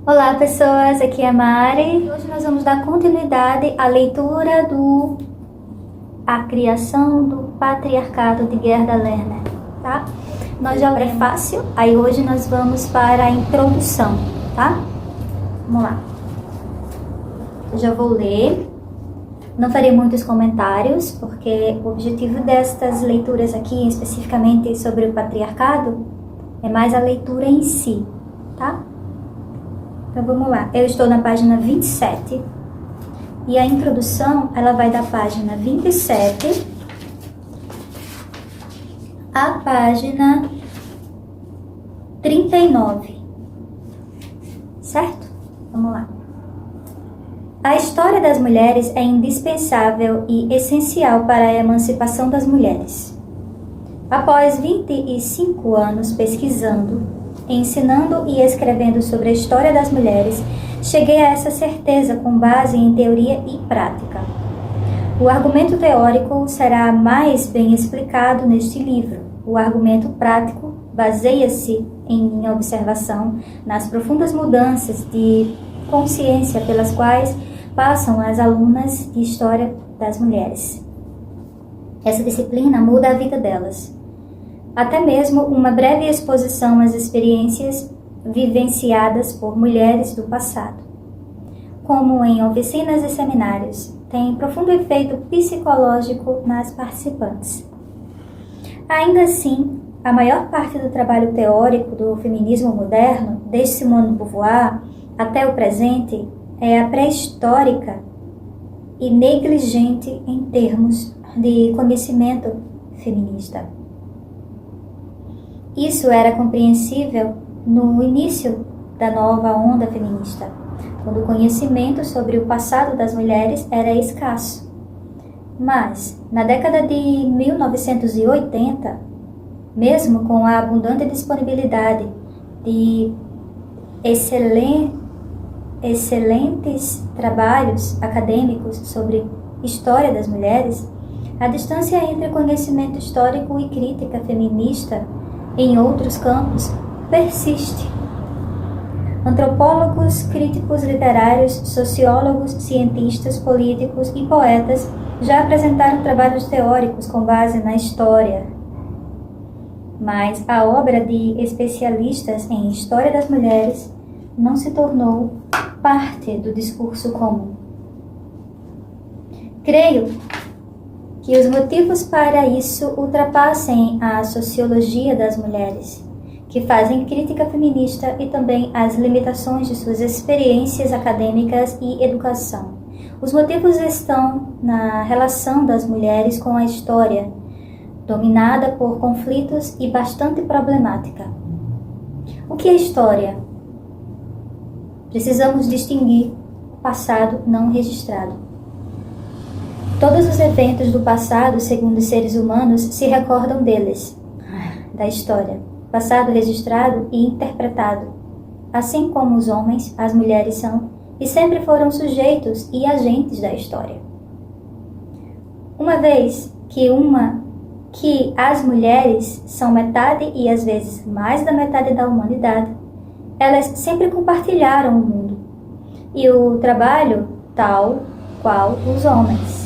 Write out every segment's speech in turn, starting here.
Olá pessoas, aqui é a Mari. Hoje nós vamos dar continuidade à leitura A Criação do Patriarcado de Gerda Lerner, tá? Nós já lemos prefácio, aí hoje nós vamos para a introdução, tá? Vamos lá. Eu já vou ler, não farei muitos comentários, porque o objetivo destas leituras aqui, especificamente sobre o patriarcado, é mais a leitura em si, tá? Então vamos lá, eu estou na página 27 e a introdução ela vai da página 27 à página 39, certo? Vamos lá. A história das mulheres é indispensável e essencial para a emancipação das mulheres. Após 25 anos pesquisando, ensinando e escrevendo sobre a história das mulheres, cheguei a essa certeza com base em teoria e prática. O argumento teórico será mais bem explicado neste livro. O argumento prático baseia-se em minha observação nas profundas mudanças de consciência pelas quais passam as alunas de História das Mulheres. Essa disciplina muda a vida delas. Até mesmo uma breve exposição às experiências vivenciadas por mulheres do passado, como em oficinas e seminários, tem profundo efeito psicológico nas participantes. Ainda assim, a maior parte do trabalho teórico do feminismo moderno, desde Simone de Beauvoir até o presente, é a pré-histórica e negligente em termos de conhecimento feminista. Isso era compreensível no início da nova onda feminista, quando o conhecimento sobre o passado das mulheres era escasso. Mas, na década de 1980, mesmo com a abundante disponibilidade de excelentes trabalhos acadêmicos sobre história das mulheres, a distância entre conhecimento histórico e crítica feminista em outros campos persiste. Antropólogos, críticos literários, sociólogos, cientistas, políticos e poetas já apresentaram trabalhos teóricos com base na história. Mas a obra de especialistas em história das mulheres não se tornou parte do discurso comum. Creio que os motivos para isso ultrapassem a sociologia das mulheres, que fazem crítica feminista, e também as limitações de suas experiências acadêmicas e educação. Os motivos estão na relação das mulheres com a história, dominada por conflitos e bastante problemática. O que é história? Precisamos distinguir o passado não registrado. Todos os eventos do passado, segundo os seres humanos, se recordam deles, da história, passado registrado e interpretado. Assim como os homens, as mulheres são e sempre foram sujeitos e agentes da história. Uma vez que as mulheres são metade e às vezes mais da metade da humanidade, elas sempre compartilharam o mundo e o trabalho tal qual os homens.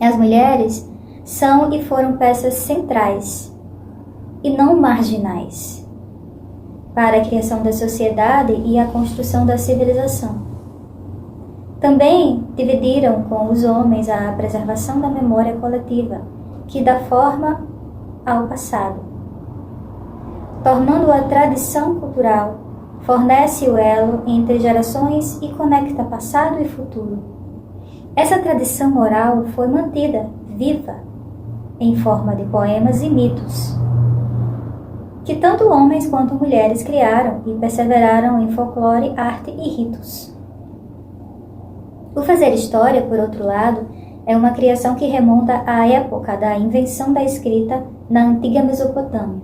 As mulheres são e foram peças centrais e não marginais para a criação da sociedade e a construção da civilização. Também dividiram com os homens a preservação da memória coletiva, que dá forma ao passado, tornando a tradição cultural, fornece o elo entre gerações e conecta passado e futuro. Essa tradição oral foi mantida viva em forma de poemas e mitos, que tanto homens quanto mulheres criaram e perseveraram em folclore, arte e ritos. O fazer história, por outro lado, é uma criação que remonta à época da invenção da escrita na antiga Mesopotâmia,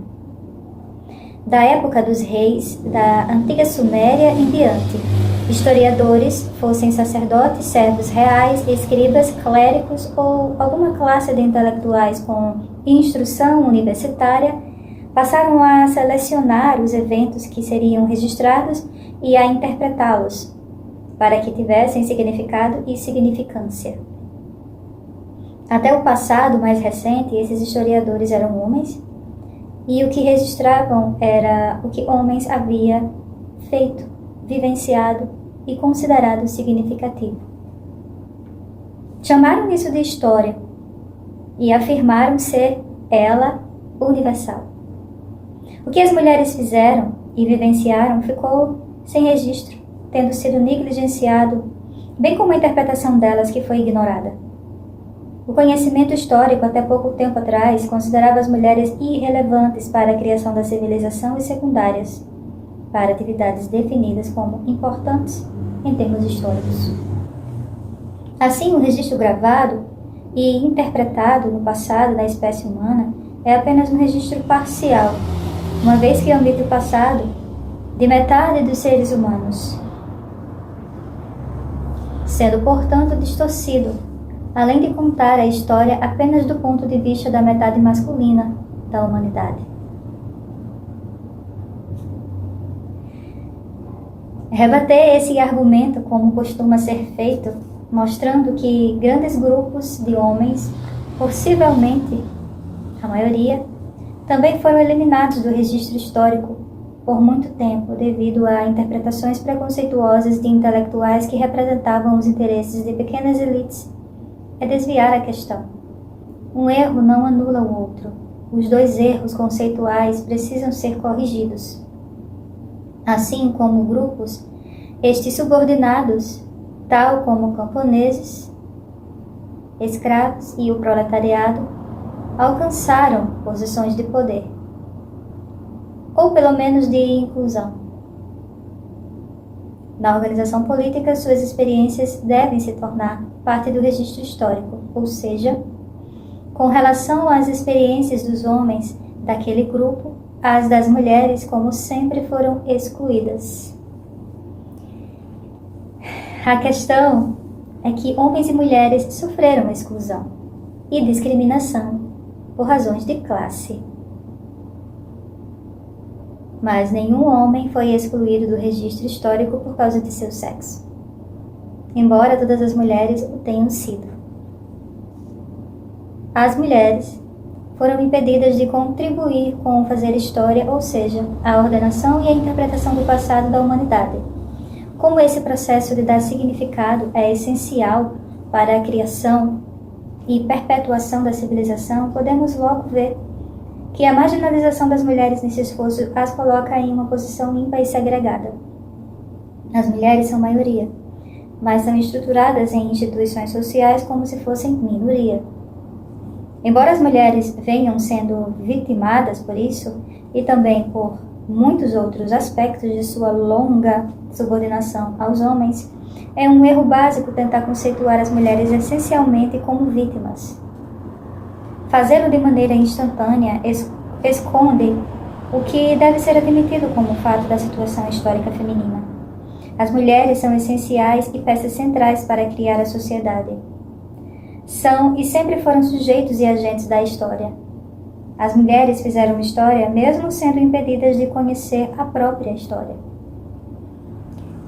da época dos reis da antiga Suméria em diante. Historiadores, fossem sacerdotes, servos reais, escribas, clérigos ou alguma classe de intelectuais com instrução universitária, passaram a selecionar os eventos que seriam registrados e a interpretá-los, para que tivessem significado e significância. Até o passado mais recente, esses historiadores eram homens, e o que registravam era o que homens haviam feito, vivenciado e considerado significativo. Chamaram isso de história e afirmaram ser ela universal. O que as mulheres fizeram e vivenciaram ficou sem registro, tendo sido negligenciado, bem como a interpretação delas que foi ignorada. O conhecimento histórico, até pouco tempo atrás, considerava as mulheres irrelevantes para a criação da civilização e secundárias para atividades definidas como importantes em termos históricos. Assim, o registro gravado e interpretado no passado da espécie humana é apenas um registro parcial, uma vez que omite o passado de metade dos seres humanos, sendo, portanto, distorcido, além de contar a história apenas do ponto de vista da metade masculina da humanidade. Rebater esse argumento, como costuma ser feito, mostrando que grandes grupos de homens, possivelmente a maioria, também foram eliminados do registro histórico por muito tempo devido a interpretações preconceituosas de intelectuais que representavam os interesses de pequenas elites, é desviar a questão. Um erro não anula o outro. Os dois erros conceituais precisam ser corrigidos. Assim como grupos, estes subordinados, tal como camponeses, escravos e o proletariado, alcançaram posições de poder, ou pelo menos de inclusão. Na organização política, suas experiências devem se tornar parte do registro histórico, ou seja, com relação às experiências dos homens daquele grupo, as das mulheres, como sempre, foram excluídas. A questão é que homens e mulheres sofreram exclusão e discriminação por razões de classe. Mas nenhum homem foi excluído do registro histórico por causa de seu sexo, embora todas as mulheres o tenham sido. As mulheres foram impedidas de contribuir com o fazer história, ou seja, a ordenação e a interpretação do passado da humanidade. Como esse processo de dar significado é essencial para a criação e perpetuação da civilização, podemos logo ver que a marginalização das mulheres nesse esforço as coloca em uma posição ímpar e segregada. As mulheres são maioria, mas são estruturadas em instituições sociais como se fossem minoria. Embora as mulheres venham sendo vitimadas por isso, e também por muitos outros aspectos de sua longa subordinação aos homens, é um erro básico tentar conceituar as mulheres essencialmente como vítimas. Fazê-lo de maneira instantânea esconde o que deve ser admitido como fato da situação histórica feminina. As mulheres são essenciais e peças centrais para criar a sociedade. São e sempre foram sujeitos e agentes da história. As mulheres fizeram história mesmo sendo impedidas de conhecer a própria história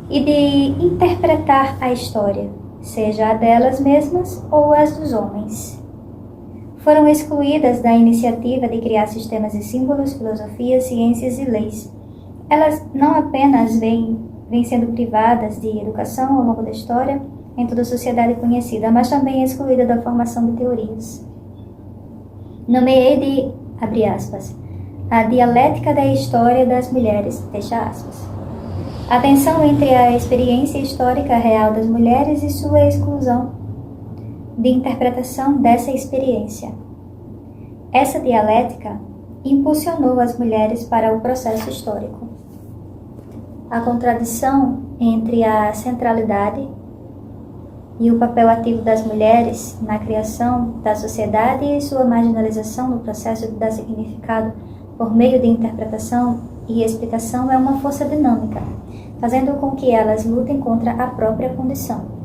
e de interpretar a história, seja a delas mesmas ou as dos homens. Foram excluídas da iniciativa de criar sistemas de símbolos, filosofias, ciências e leis. Elas não apenas vêm sendo privadas de educação ao longo da história em toda a sociedade conhecida, mas também excluída da formação de teorias. Nomeei de, abre aspas, a dialética da história das mulheres, fecha aspas. A tensão entre a experiência histórica real das mulheres e sua exclusão de interpretação dessa experiência. Essa dialética impulsionou as mulheres para o processo histórico. A contradição entre a centralidade e o papel ativo das mulheres na criação da sociedade e sua marginalização no processo de dar significado por meio de interpretação e explicação é uma força dinâmica, fazendo com que elas lutem contra a própria condição.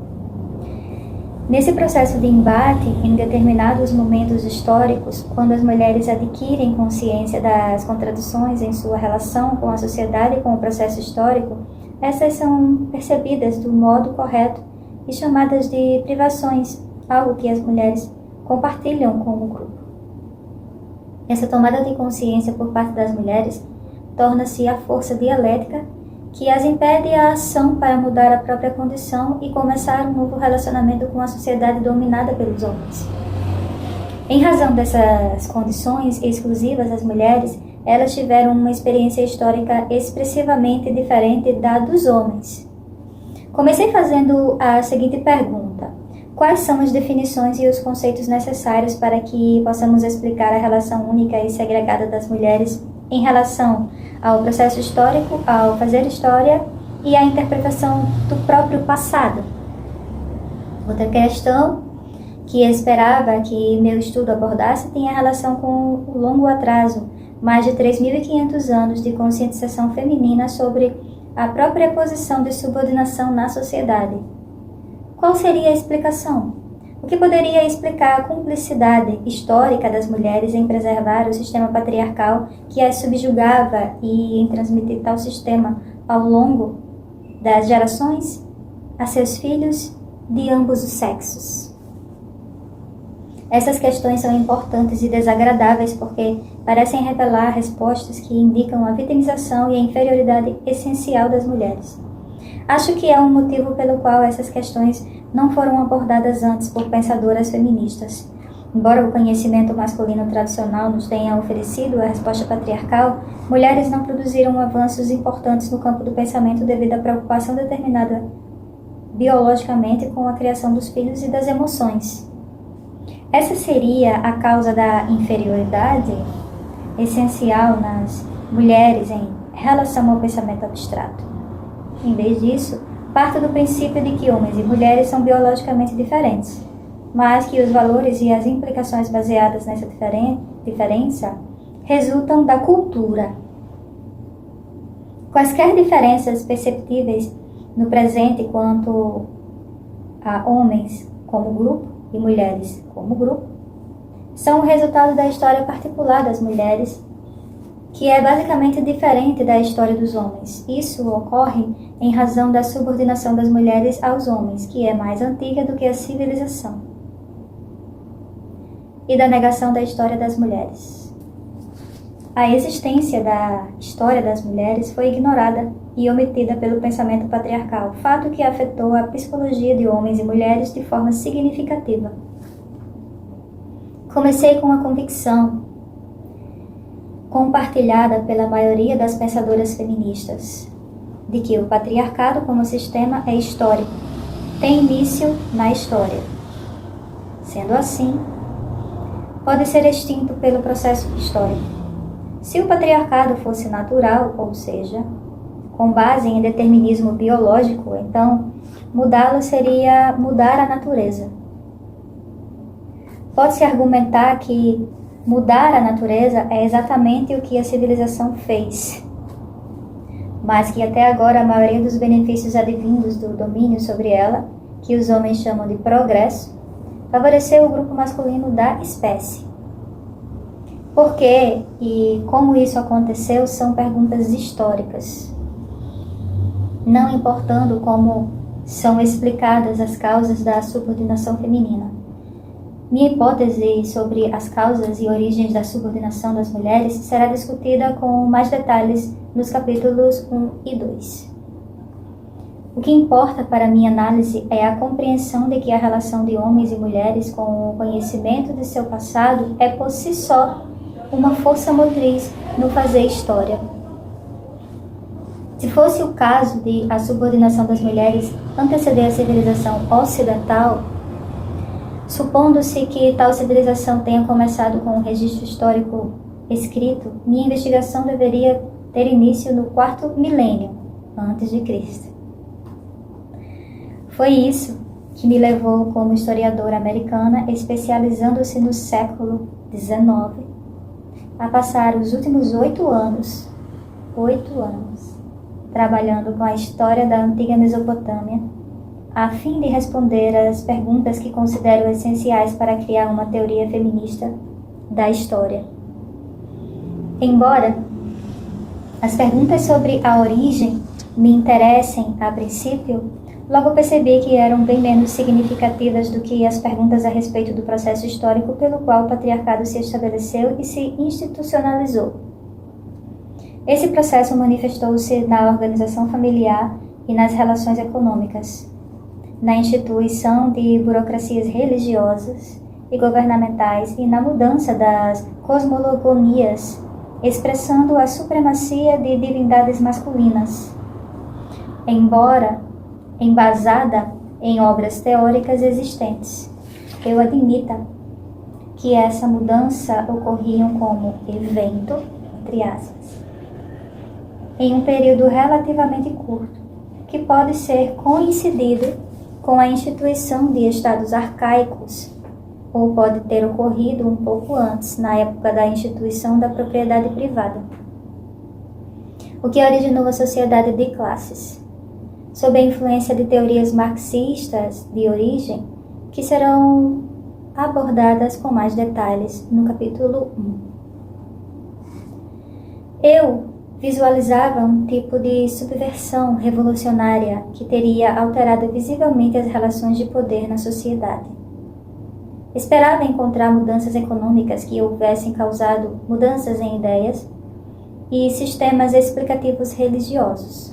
Nesse processo de embate, em determinados momentos históricos, quando as mulheres adquirem consciência das contradições em sua relação com a sociedade e com o processo histórico, essas são percebidas do modo correto e chamadas de privações, algo que as mulheres compartilham com o grupo. Essa tomada de consciência por parte das mulheres torna-se a força dialética que as impede a ação para mudar a própria condição e começar um novo relacionamento com a sociedade dominada pelos homens. Em razão dessas condições exclusivas às mulheres, elas tiveram uma experiência histórica expressivamente diferente da dos homens. Comecei fazendo a seguinte pergunta: quais são as definições e os conceitos necessários para que possamos explicar a relação única e segregada das mulheres em relação ao processo histórico, ao fazer história e à interpretação do próprio passado? Outra questão que esperava que meu estudo abordasse tinha relação com o longo atraso, mais de 3.500 anos de conscientização feminina sobre a própria posição de subordinação na sociedade. Qual seria a explicação? O que poderia explicar a cumplicidade histórica das mulheres em preservar o sistema patriarcal que as subjugava e em transmitir tal sistema ao longo das gerações a seus filhos de ambos os sexos? Essas questões são importantes e desagradáveis porque parecem revelar respostas que indicam a vitimização e a inferioridade essencial das mulheres. Acho que é um motivo pelo qual essas questões não foram abordadas antes por pensadoras feministas. Embora o conhecimento masculino tradicional nos tenha oferecido a resposta patriarcal, mulheres não produziram avanços importantes no campo do pensamento devido à preocupação determinada biologicamente com a criação dos filhos e das emoções. Essa seria a causa da inferioridade essencial nas mulheres em relação ao pensamento abstrato. Em vez disso, parto do princípio de que homens e mulheres são biologicamente diferentes, mas que os valores e as implicações baseadas nessa diferença resultam da cultura. Quaisquer diferenças perceptíveis no presente quanto a homens como grupo e mulheres como grupo são o resultado da história particular das mulheres, que é basicamente diferente da história dos homens. Isso ocorre em razão da subordinação das mulheres aos homens, que é mais antiga do que a civilização, e da negação da história das mulheres. A existência da história das mulheres foi ignorada e omitida pelo pensamento patriarcal, fato que afetou a psicologia de homens e mulheres de forma significativa. Comecei com a convicção compartilhada pela maioria das pensadoras feministas, de que o patriarcado como sistema é histórico, tem início na história. Sendo assim, pode ser extinto pelo processo histórico. Se o patriarcado fosse natural, ou seja, com base em determinismo biológico, então mudá-lo seria mudar a natureza. Pode-se argumentar que mudar a natureza é exatamente o que a civilização fez, mas que até agora a maioria dos benefícios advindos do domínio sobre ela, que os homens chamam de progresso, favoreceu o grupo masculino da espécie. Por que e como isso aconteceu são perguntas históricas, não importando como são explicadas as causas da subordinação feminina. Minha hipótese sobre as causas e origens da subordinação das mulheres será discutida com mais detalhes nos capítulos 1 e 2. O que importa para minha análise é a compreensão de que a relação de homens e mulheres com o conhecimento de seu passado é por si só uma força motriz no fazer história. Se fosse o caso de a subordinação das mulheres anteceder a civilização ocidental, supondo-se que tal civilização tenha começado com um registro histórico escrito, minha investigação deveria ter início no 4º milênio antes de Cristo. Foi isso que me levou como historiadora americana, especializando-se no século XIX, a passar os últimos 8 anos, trabalhando com a história da antiga Mesopotâmia, a fim de responder às perguntas que considero essenciais para criar uma teoria feminista da história. Embora as perguntas sobre a origem me interessem a princípio, logo percebi que eram bem menos significativas do que as perguntas a respeito do processo histórico pelo qual o patriarcado se estabeleceu e se institucionalizou. Esse processo manifestou-se na organização familiar e nas relações econômicas, na instituição de burocracias religiosas e governamentais e na mudança das cosmogonias, expressando a supremacia de divindades masculinas. Embora embasada em obras teóricas existentes, eu admita que essa mudança ocorria como evento, entre aspas, em um período relativamente curto, que pode ser coincidido com a instituição de estados arcaicos, ou pode ter ocorrido um pouco antes, na época da instituição da propriedade privada, o que originou a sociedade de classes, sob a influência de teorias marxistas de origem, que serão abordadas com mais detalhes no capítulo 1. Eu visualizava um tipo de subversão revolucionária que teria alterado visivelmente as relações de poder na sociedade. Esperava encontrar mudanças econômicas que houvessem causado mudanças em ideias e sistemas explicativos religiosos.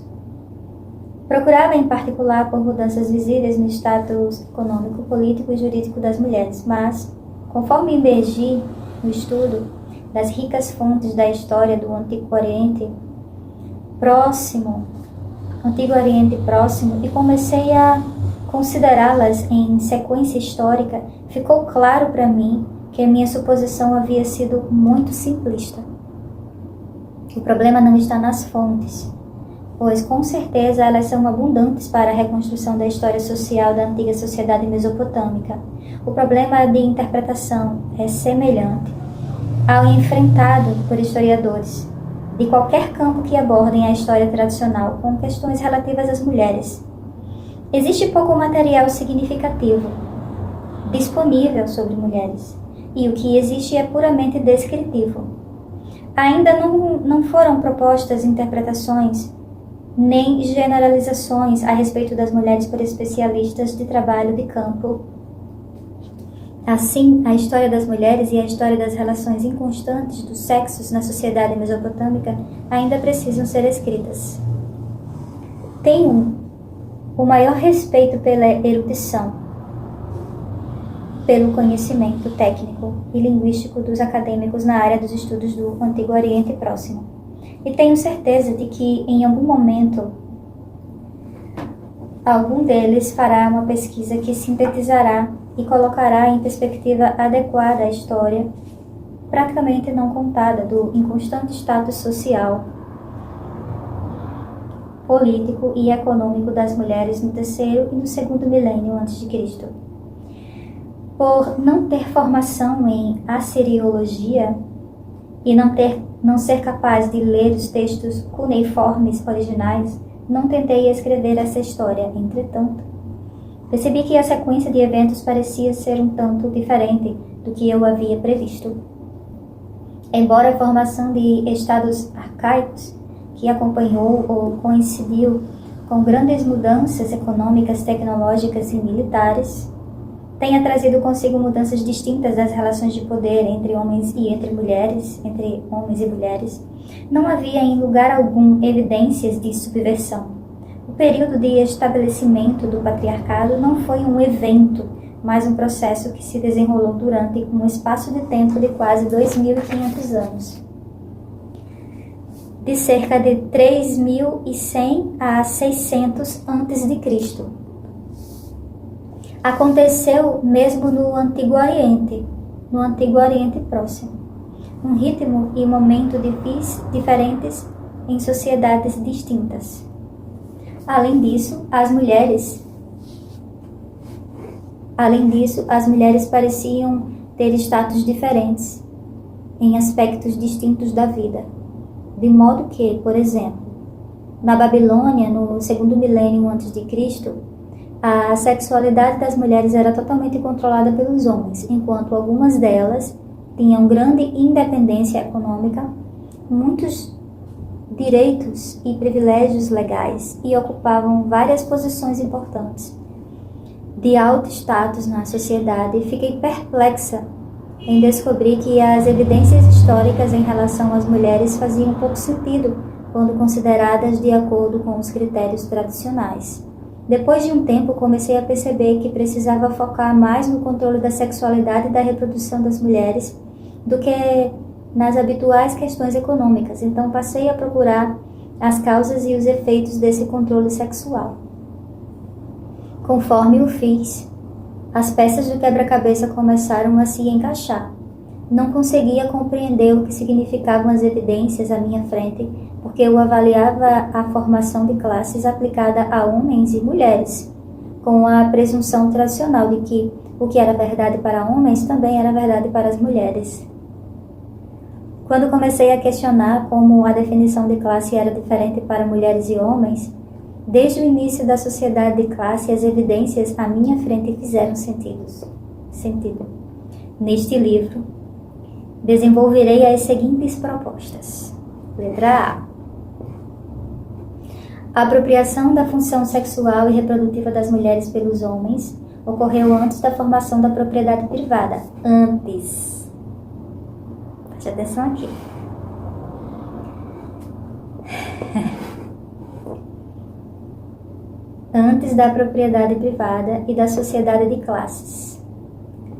Procurava em particular por mudanças visíveis no status econômico, político e jurídico das mulheres, mas, conforme emergi no estudo das ricas fontes da história do Antigo Oriente Próximo, e comecei a considerá-las em sequência histórica, ficou claro para mim que a minha suposição havia sido muito simplista. O problema não está nas fontes, pois com certeza elas são abundantes para a reconstrução da história social da antiga sociedade mesopotâmica. O problema de interpretação é semelhante ao enfrentado por historiadores de qualquer campo que abordem a história tradicional com questões relativas às mulheres. Existe pouco material significativo disponível sobre mulheres, e o que existe é puramente descritivo. Ainda não foram propostas interpretações nem generalizações a respeito das mulheres por especialistas de trabalho de campo. Assim, a história das mulheres e a história das relações inconstantes dos sexos na sociedade mesopotâmica ainda precisam ser escritas. Tenho o maior respeito pela erudição, pelo conhecimento técnico e linguístico dos acadêmicos na área dos estudos do Antigo Oriente Próximo. E tenho certeza de que, em algum momento, algum deles fará uma pesquisa que sintetizará e colocará em perspectiva adequada a história, praticamente não contada, do inconstante status social, político e econômico das mulheres no terceiro e no segundo milênio a.C. Por não ter formação em assiriologia e não ser capaz de ler os textos cuneiformes originais, não tentei escrever essa história. Entretanto, percebi que a sequência de eventos parecia ser um tanto diferente do que eu havia previsto. Embora a formação de estados arcaicos, que acompanhou ou coincidiu com grandes mudanças econômicas, tecnológicas e militares, tenha trazido consigo mudanças distintas das relações de poder entre homens e entre mulheres, entre homens e mulheres, não havia em lugar algum evidências de subversão. O período de estabelecimento do patriarcado não foi um evento, mas um processo que se desenrolou durante um espaço de tempo de quase 2.500 anos. De cerca de 3.100 a 600 a.C. Aconteceu mesmo no Antigo Oriente Próximo. Um ritmo e momento diferentes em sociedades distintas. Além disso, as mulheres pareciam ter status diferentes em aspectos distintos da vida. De modo que, por exemplo, na Babilônia, no segundo milênio a.C., A sexualidade das mulheres era totalmente controlada pelos homens, enquanto algumas delas tinham grande independência econômica, muitos direitos e privilégios legais e ocupavam várias posições importantes de alto status na sociedade. Fiquei perplexa em descobrir que as evidências históricas em relação às mulheres faziam pouco sentido quando consideradas de acordo com os critérios tradicionais. Depois de um tempo, comecei a perceber que precisava focar mais no controle da sexualidade e da reprodução das mulheres do que nas habituais questões econômicas. Então, passei a procurar as causas e os efeitos desse controle sexual. Conforme o fiz, as peças do quebra-cabeça começaram a se encaixar. Não conseguia compreender o que significavam as evidências à minha frente, porque eu avaliava a formação de classes aplicada a homens e mulheres, com a presunção tradicional de que o que era verdade para homens também era verdade para as mulheres. Quando comecei a questionar como a definição de classe era diferente para mulheres e homens, desde o início da sociedade de classe, as evidências à minha frente fizeram sentido. Neste livro, desenvolverei as seguintes propostas. Letra A. A apropriação da função sexual e reprodutiva das mulheres pelos homens ocorreu antes da formação da propriedade privada. Antes. Preste atenção aqui. Antes da propriedade privada e da sociedade de classes.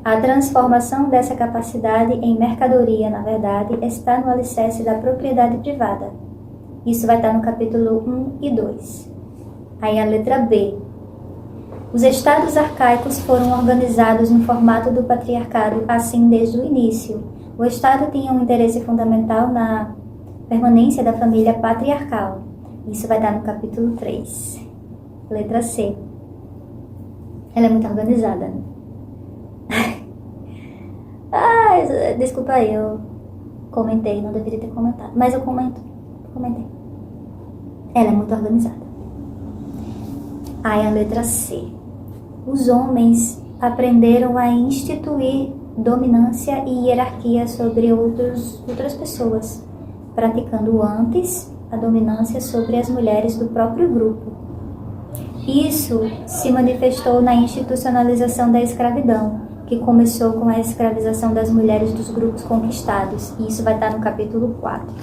A transformação dessa capacidade em mercadoria, na verdade, está no alicerce da propriedade privada. Isso vai estar no capítulo 1 e 2. Aí a letra B. Os estados arcaicos foram organizados no formato do patriarcado, assim desde o início. O Estado tinha um interesse fundamental na permanência da família patriarcal. Isso vai dar no capítulo 3. Letra C. Ela é muito organizada, né? Desculpa aí, eu comentei, não deveria ter comentado. Mas eu comentei. Ela é muito organizada. Aí a letra C. Os homens aprenderam a instituir dominância e hierarquia sobre outras pessoas, praticando antes a dominância sobre as mulheres do próprio grupo. Isso se manifestou na institucionalização da escravidão, que começou com a escravização das mulheres dos grupos conquistados. E isso vai estar no capítulo 4.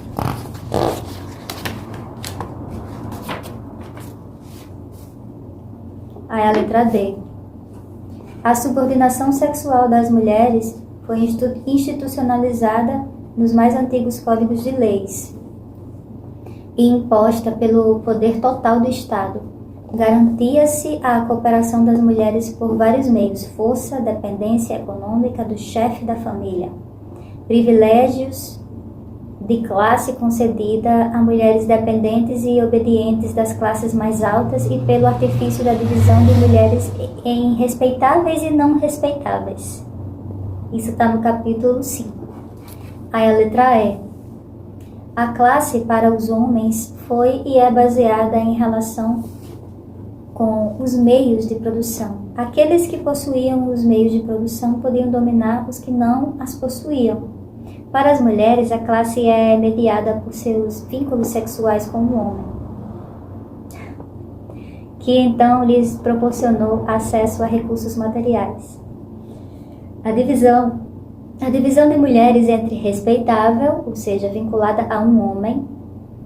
Aí a letra D. A subordinação sexual das mulheres foi institucionalizada nos mais antigos códigos de leis e imposta pelo poder total do Estado. Garantia-se a cooperação das mulheres por vários meios: força, dependência econômica do chefe da família, privilégios de classe concedida a mulheres dependentes e obedientes das classes mais altas e pelo artifício da divisão de mulheres em respeitáveis e não respeitáveis. Isso está no capítulo 5. Aí a letra E. A classe para os homens foi e é baseada em relação com os meios de produção. Aqueles que possuíam os meios de produção podiam dominar os que não as possuíam. Para as mulheres, a classe é mediada por seus vínculos sexuais com o homem, que então lhes proporcionou acesso a recursos materiais. A divisão de mulheres entre respeitável, ou seja, vinculada a um homem,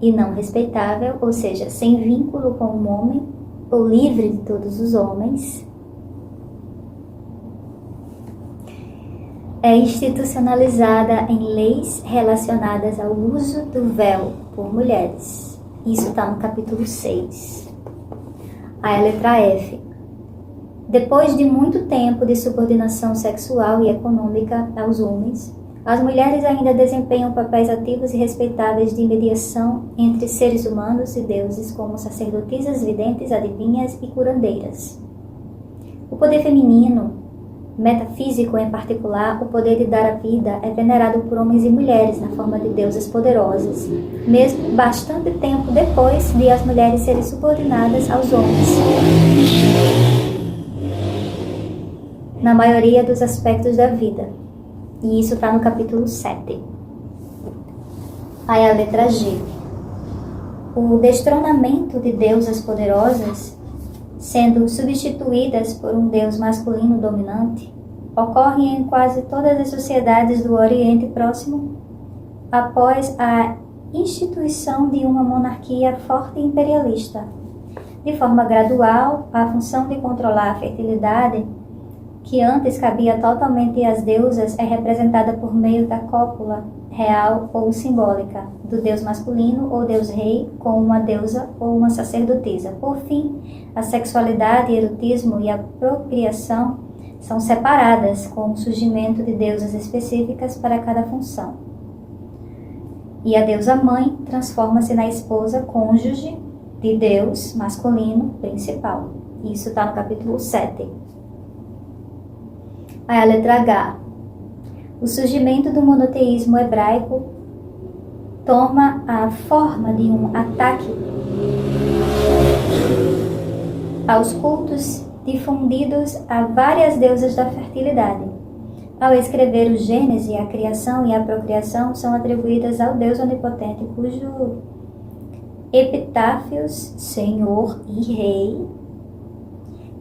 e não respeitável, ou seja, sem vínculo com um homem, ou livre de todos os homens, é institucionalizada em leis relacionadas ao uso do véu por mulheres. Isso está no capítulo 6. Aí a letra F. Depois de muito tempo de subordinação sexual e econômica aos homens, as mulheres ainda desempenham papéis ativos e respeitáveis de mediação entre seres humanos e deuses, como sacerdotisas, videntes, adivinhas e curandeiras. O poder feminino, metafísico em particular, o poder de dar a vida, é venerado por homens e mulheres na forma de deusas poderosas, mesmo bastante tempo depois de as mulheres serem subordinadas aos homens. na maioria dos aspectos da vida. E isso está no capítulo 7. Aí a letra G. O destronamento de deusas poderosas, sendo substituídas por um deus masculino dominante, ocorre em quase todas as sociedades do Oriente Próximo após a instituição de uma monarquia forte e imperialista. De forma gradual, a função de controlar a fertilidade, que antes cabia totalmente às deusas, é representada por meio da cópula real ou simbólica do deus masculino ou deus rei com uma deusa ou uma sacerdotisa. Por fim, a sexualidade, erotismo e a procriação são separadas com o surgimento de deusas específicas para cada função. E a deusa mãe transforma-se na esposa cônjuge de Deus masculino principal. Isso está no capítulo 7. Aí a letra H. O surgimento do monoteísmo hebraico toma a forma de um ataque aos cultos difundidos a várias deusas da fertilidade. Ao escrever o Gênesis, a criação e a procriação são atribuídas ao Deus onipotente, cujo epitáfios, Senhor e Rei,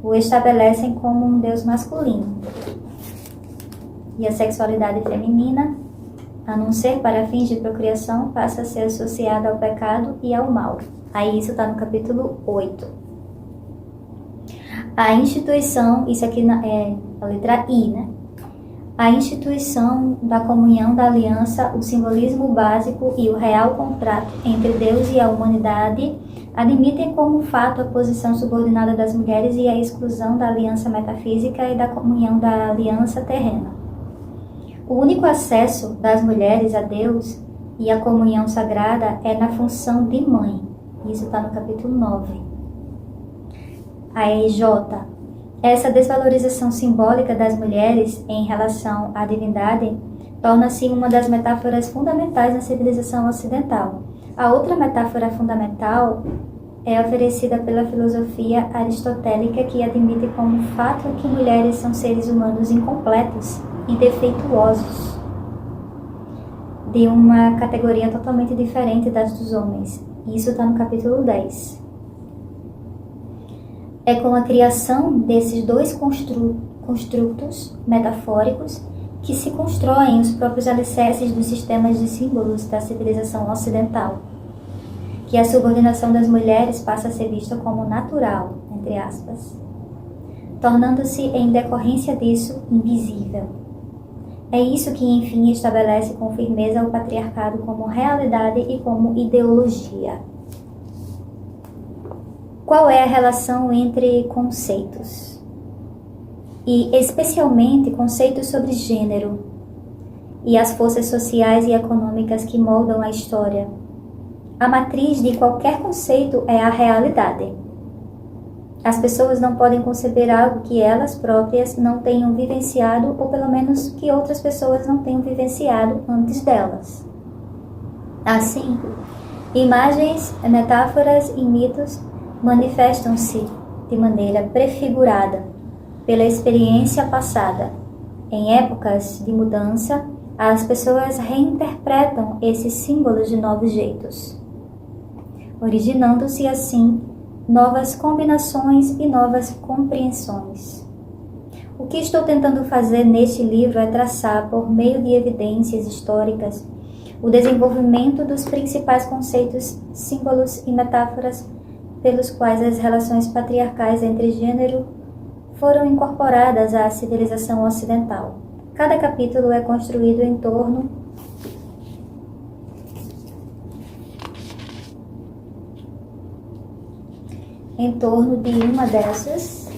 o estabelecem como um Deus masculino. E a sexualidade feminina, a não ser para fins de procriação, passa a ser associada ao pecado e ao mal. Aí isso está no capítulo 8. A instituição, isso aqui é a letra I, né? A instituição da comunhão da aliança, o simbolismo básico e o real contrato entre Deus e a humanidade admitem como fato a posição subordinada das mulheres e a exclusão da aliança metafísica e da comunhão da aliança terrena. O único acesso das mulheres a Deus e a comunhão sagrada é na função de mãe. Isso está no capítulo 9. Aí J. Essa desvalorização simbólica das mulheres em relação à divindade torna-se uma das metáforas fundamentais na civilização ocidental. A outra metáfora fundamental é oferecida pela filosofia aristotélica, que admite como fato que mulheres são seres humanos incompletos e defeituosos, de uma categoria totalmente diferente das dos homens. Isso está no capítulo 10. É com a criação desses dois construtos metafóricos que se constroem os próprios alicerces dos sistemas de símbolos da civilização ocidental, que a subordinação das mulheres passa a ser vista como natural, entre aspas, tornando-se, em decorrência disso, invisível. É isso que, enfim, estabelece com firmeza o patriarcado como realidade e como ideologia. Qual é a relação entre conceitos? E, especialmente, conceitos sobre gênero e as forças sociais e econômicas que moldam a história? A matriz de qualquer conceito é a realidade. As pessoas não podem conceber algo que elas próprias não tenham vivenciado, ou pelo menos que outras pessoas não tenham vivenciado antes delas. Assim, imagens, metáforas e mitos manifestam-se de maneira prefigurada pela experiência passada. Em épocas de mudança, as pessoas reinterpretam esses símbolos de novos jeitos, originando-se assim novas combinações e novas compreensões. O que estou tentando fazer neste livro é traçar, por meio de evidências históricas, o desenvolvimento dos principais conceitos, símbolos e metáforas pelos quais as relações patriarcais entre gênero foram incorporadas à civilização ocidental. Cada capítulo é construído em torno de uma dessas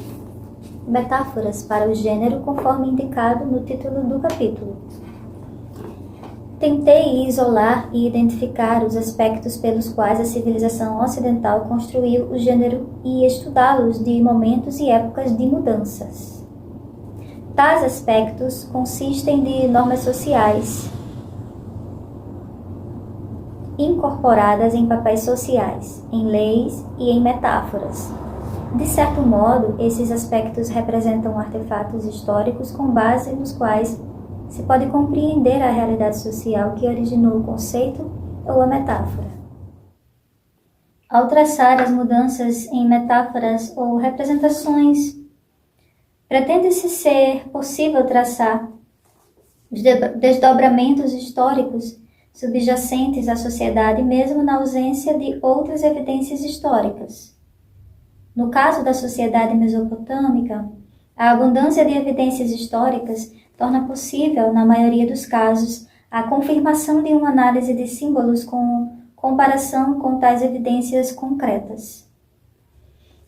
metáforas para o gênero, conforme indicado no título do capítulo. Tentei isolar e identificar os aspectos pelos quais a civilização ocidental construiu o gênero e estudá-los de momentos e épocas de mudanças. Tais aspectos consistem de normas sociais incorporadas em papéis sociais, em leis e em metáforas. De certo modo, esses aspectos representam artefatos históricos com base nos quais se pode compreender a realidade social que originou o conceito ou a metáfora. Ao traçar as mudanças em metáforas ou representações, pretende-se ser possível traçar os desdobramentos históricos subjacentes à sociedade, mesmo na ausência de outras evidências históricas. No caso da sociedade mesopotâmica, a abundância de evidências históricas torna possível, na maioria dos casos, a confirmação de uma análise de símbolos com comparação com tais evidências concretas.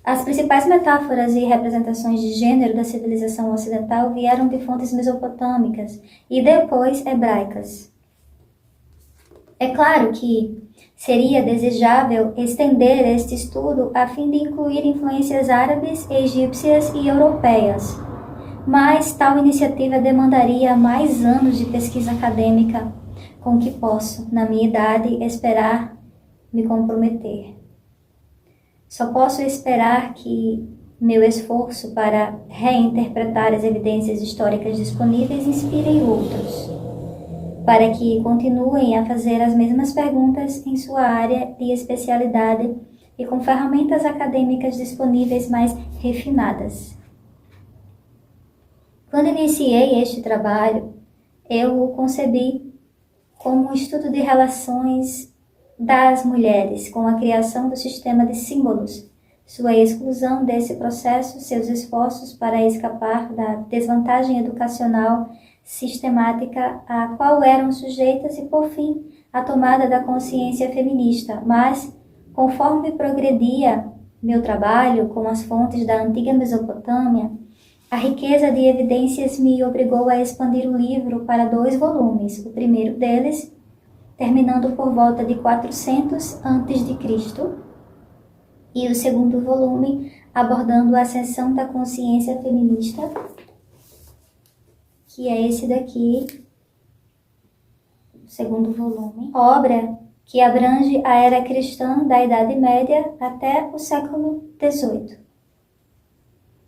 As principais metáforas e representações de gênero da civilização ocidental vieram de fontes mesopotâmicas e depois hebraicas. É claro que seria desejável estender este estudo a fim de incluir influências árabes, egípcias e europeias, mas tal iniciativa demandaria mais anos de pesquisa acadêmica com que posso, na minha idade, esperar me comprometer. Só posso esperar que meu esforço para reinterpretar as evidências históricas disponíveis inspire outros, para que continuem a fazer as mesmas perguntas em sua área de especialidade e com ferramentas acadêmicas disponíveis mais refinadas. Quando iniciei este trabalho, eu o concebi como um estudo de relações das mulheres com a criação do sistema de símbolos, sua exclusão desse processo, seus esforços para escapar da desvantagem educacional sistemática a qual eram sujeitas e, por fim, a tomada da consciência feminista. Mas, conforme progredia meu trabalho com as fontes da antiga Mesopotâmia, a riqueza de evidências me obrigou a expandir o livro para 2 volumes, o primeiro deles terminando por volta de 400 a.C., e o segundo volume abordando a ascensão da consciência feminista, que é esse daqui, o segundo volume, obra que abrange a era cristã da Idade Média até o século XVIII.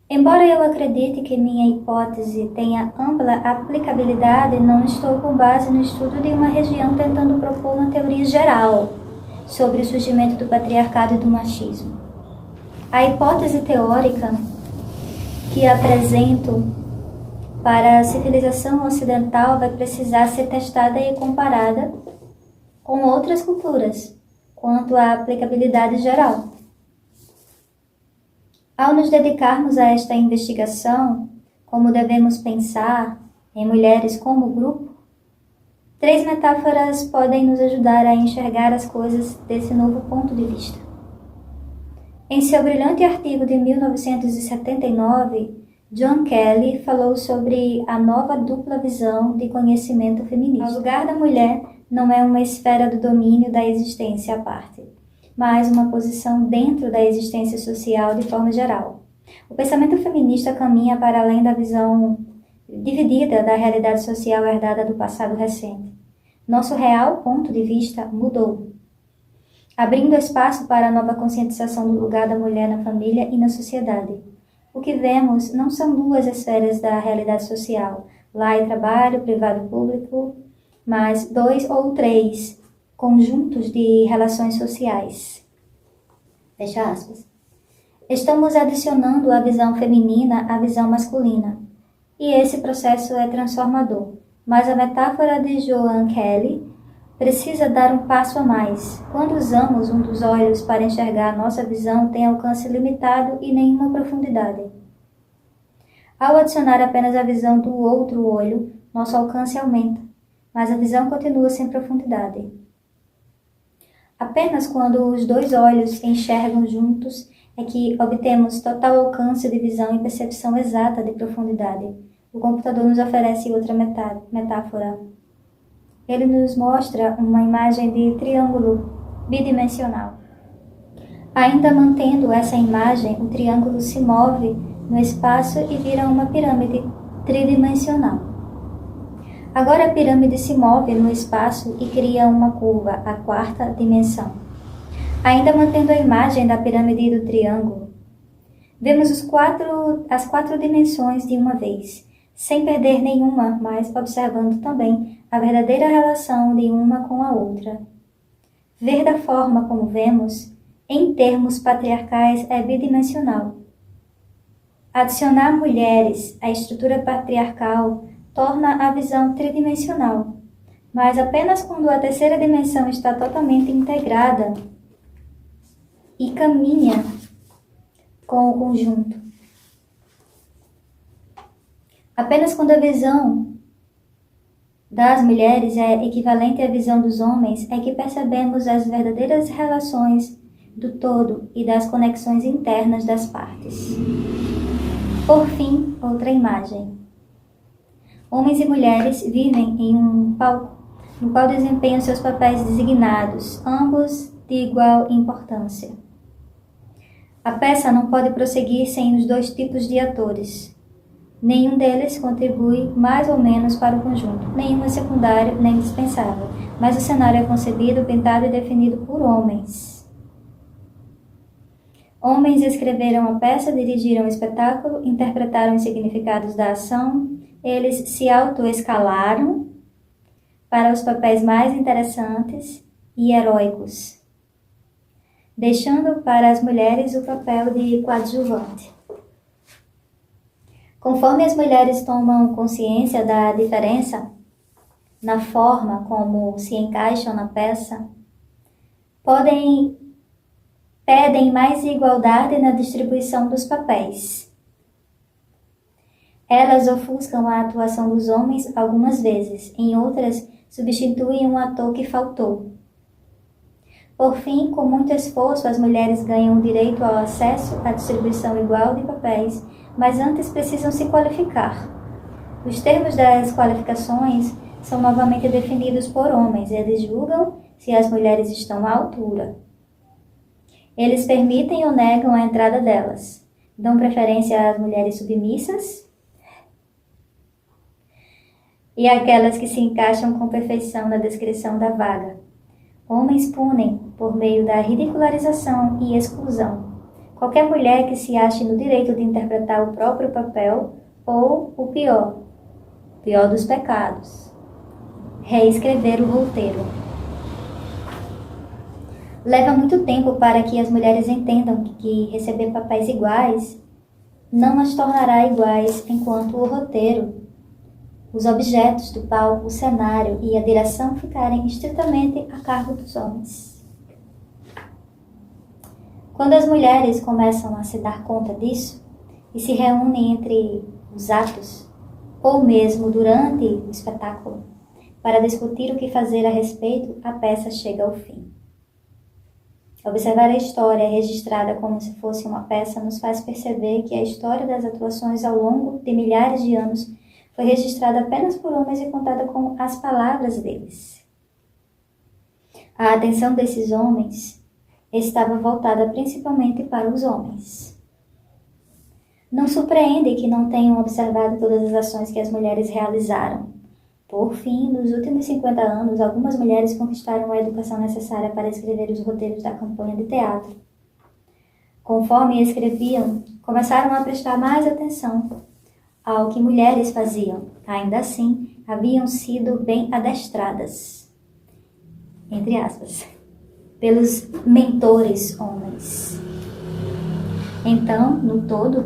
Embora eu acredite que minha hipótese tenha ampla aplicabilidade, não estou com base no estudo de uma região tentando propor uma teoria geral sobre o surgimento do patriarcado e do machismo. A hipótese teórica que apresento para a civilização ocidental vai precisar ser testada e comparada com outras culturas quanto à aplicabilidade geral. Ao nos dedicarmos a esta investigação, como devemos pensar em mulheres como grupo, 3 metáforas podem nos ajudar a enxergar as coisas desse novo ponto de vista. Em seu brilhante artigo de 1979, John Kelly falou sobre a nova dupla visão de conhecimento feminista. O lugar da mulher não é uma esfera do domínio da existência à parte, mas uma posição dentro da existência social de forma geral. O pensamento feminista caminha para além da visão dividida da realidade social herdada do passado recente. Nosso real ponto de vista mudou, abrindo espaço para a nova conscientização do lugar da mulher na família e na sociedade. O que vemos não são 2 esferas da realidade social, lar e trabalho, privado e público, mas 2 ou 3 conjuntos de relações sociais. Fecha aspas. Estamos adicionando a visão feminina à visão masculina, e esse processo é transformador. Mas a metáfora de Joan Kelly precisa dar um passo a mais. Quando usamos um dos olhos para enxergar, nossa visão tem alcance limitado e nenhuma profundidade. Ao adicionar apenas a visão do outro olho, nosso alcance aumenta, mas a visão continua sem profundidade. Apenas quando os 2 olhos enxergam juntos é que obtemos total alcance de visão e percepção exata de profundidade. O computador nos oferece outra metáfora. Ele nos mostra uma imagem de triângulo bidimensional. Ainda mantendo essa imagem, o triângulo se move no espaço e vira uma pirâmide tridimensional. Agora a pirâmide se move no espaço e cria uma curva, a 4ª dimensão. Ainda mantendo a imagem da pirâmide e do triângulo, Vemos as quatro dimensões de uma vez, sem perder nenhuma, mas observando também a verdadeira relação de uma com a outra. Ver da forma como vemos, em termos patriarcais, é bidimensional. Adicionar mulheres à estrutura patriarcal torna a visão tridimensional, mas apenas quando a terceira dimensão está totalmente integrada e caminha com o conjunto. Apenas quando a visão das mulheres é equivalente à visão dos homens é que percebemos as verdadeiras relações do todo e das conexões internas das partes. Por fim, outra imagem. Homens e mulheres vivem em um palco no qual desempenham seus papéis designados, ambos de igual importância. A peça não pode prosseguir sem os dois tipos de atores. Nenhum deles contribui mais ou menos para o conjunto. Nenhum é secundário nem dispensável, mas o cenário é concebido, pintado e definido por homens. Homens escreveram a peça, dirigiram o espetáculo, interpretaram os significados da ação, eles se autoescalaram para os papéis mais interessantes e heróicos, deixando para as mulheres o papel de coadjuvante. Conforme as mulheres tomam consciência da diferença na forma como se encaixam na peça, pedem mais igualdade na distribuição dos papéis. Elas ofuscam a atuação dos homens algumas vezes, em outras substituem um ator que faltou. Por fim, com muito esforço, as mulheres ganham o direito ao acesso à distribuição igual de papéis, mas antes precisam se qualificar. Os termos das qualificações são novamente definidos por homens. Eles julgam se as mulheres estão à altura. Eles permitem ou negam a entrada delas. Dão preferência às mulheres submissas e àquelas que se encaixam com perfeição na descrição da vaga. Homens punem por meio da ridicularização e exclusão qualquer mulher que se ache no direito de interpretar o próprio papel ou o pior dos pecados, reescrever o roteiro. Leva muito tempo para que as mulheres entendam que receber papéis iguais não as tornará iguais, enquanto o roteiro, os objetos do palco, o cenário e a direção ficarem estritamente a cargo dos homens. Quando as mulheres começam a se dar conta disso e se reúnem entre os atos, ou mesmo durante o espetáculo, para discutir o que fazer a respeito, a peça chega ao fim. Observar a história registrada como se fosse uma peça nos faz perceber que a história das atuações ao longo de milhares de anos foi registrada apenas por homens e contada com as palavras deles. A atenção desses homens estava voltada principalmente para os homens. Não surpreende que não tenham observado todas as ações que as mulheres realizaram. Por fim, nos últimos 50 anos, algumas mulheres conquistaram a educação necessária para escrever os roteiros da campanha de teatro. Conforme escreviam, começaram a prestar mais atenção ao que mulheres faziam. Ainda assim, haviam sido bem adestradas, entre aspas, pelos mentores homens. Então, no todo,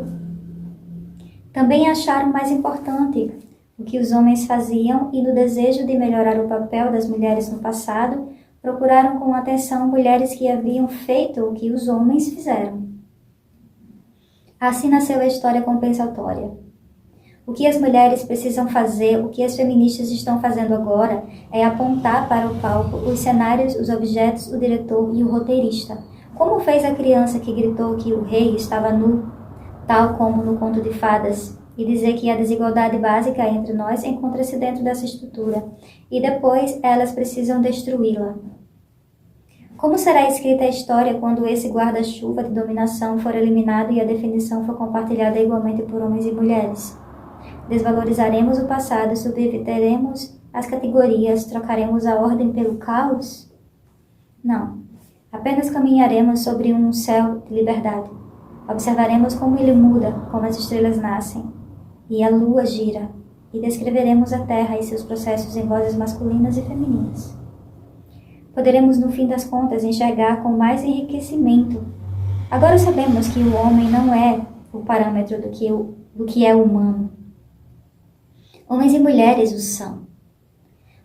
também acharam mais importante o que os homens faziam e, no desejo de melhorar o papel das mulheres no passado, procuraram com atenção mulheres que haviam feito o que os homens fizeram. Assim nasceu a história compensatória. O que as mulheres precisam fazer, o que as feministas estão fazendo agora, é apontar para o palco os cenários, os objetos, o diretor e o roteirista. Como fez a criança que gritou que o rei estava nu, tal como no conto de fadas, e dizer que a desigualdade básica entre nós encontra-se dentro dessa estrutura, e depois elas precisam destruí-la. Como será escrita a história quando esse guarda-chuva de dominação for eliminado e a definição for compartilhada igualmente por homens e mulheres? Desvalorizaremos o passado, subverteremos as categorias, trocaremos a ordem pelo caos? Não, apenas caminharemos sobre um céu de liberdade. Observaremos como ele muda, como as estrelas nascem e a lua gira, e descreveremos a Terra e seus processos em vozes masculinas e femininas. Poderemos, no fim das contas, enxergar com mais enriquecimento. Agora sabemos que o homem não é o parâmetro do que é humano. Homens e mulheres o são.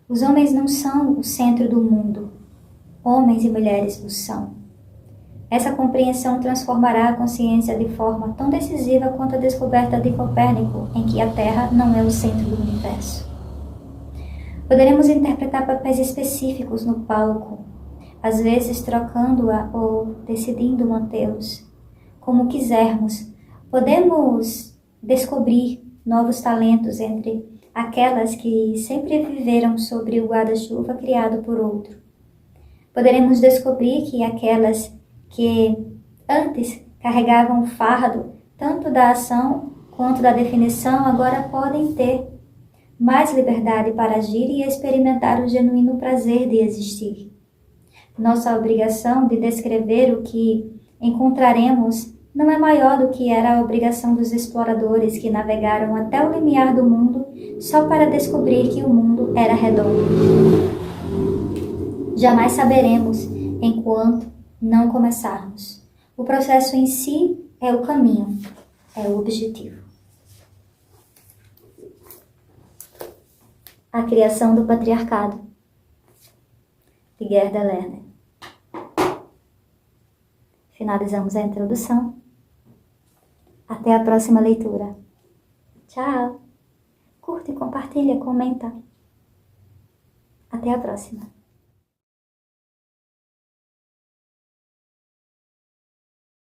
Os homens não são o centro do mundo. Homens e mulheres o são. Essa compreensão transformará a consciência de forma tão decisiva quanto a descoberta de Copérnico, em que a Terra não é o centro do universo. Poderemos interpretar papéis específicos no palco, às vezes trocando-a ou decidindo mantê-los. Como quisermos, podemos descobrir novos talentos entre aquelas que sempre viveram sobre o guarda-chuva criado por outro. Poderemos descobrir que aquelas que antes carregavam o fardo tanto da ação quanto da definição agora podem ter mais liberdade para agir e experimentar o genuíno prazer de existir. Nossa obrigação de descrever o que encontraremos não é maior do que era a obrigação dos exploradores que navegaram até o limiar do mundo só para descobrir que o mundo era redondo. Jamais saberemos enquanto não começarmos. O processo em si é o caminho, é o objetivo. A criação do patriarcado, de Gerda Lerner. Finalizamos a introdução. Até a próxima leitura. Tchau! Curte, compartilha, comenta. Até a próxima.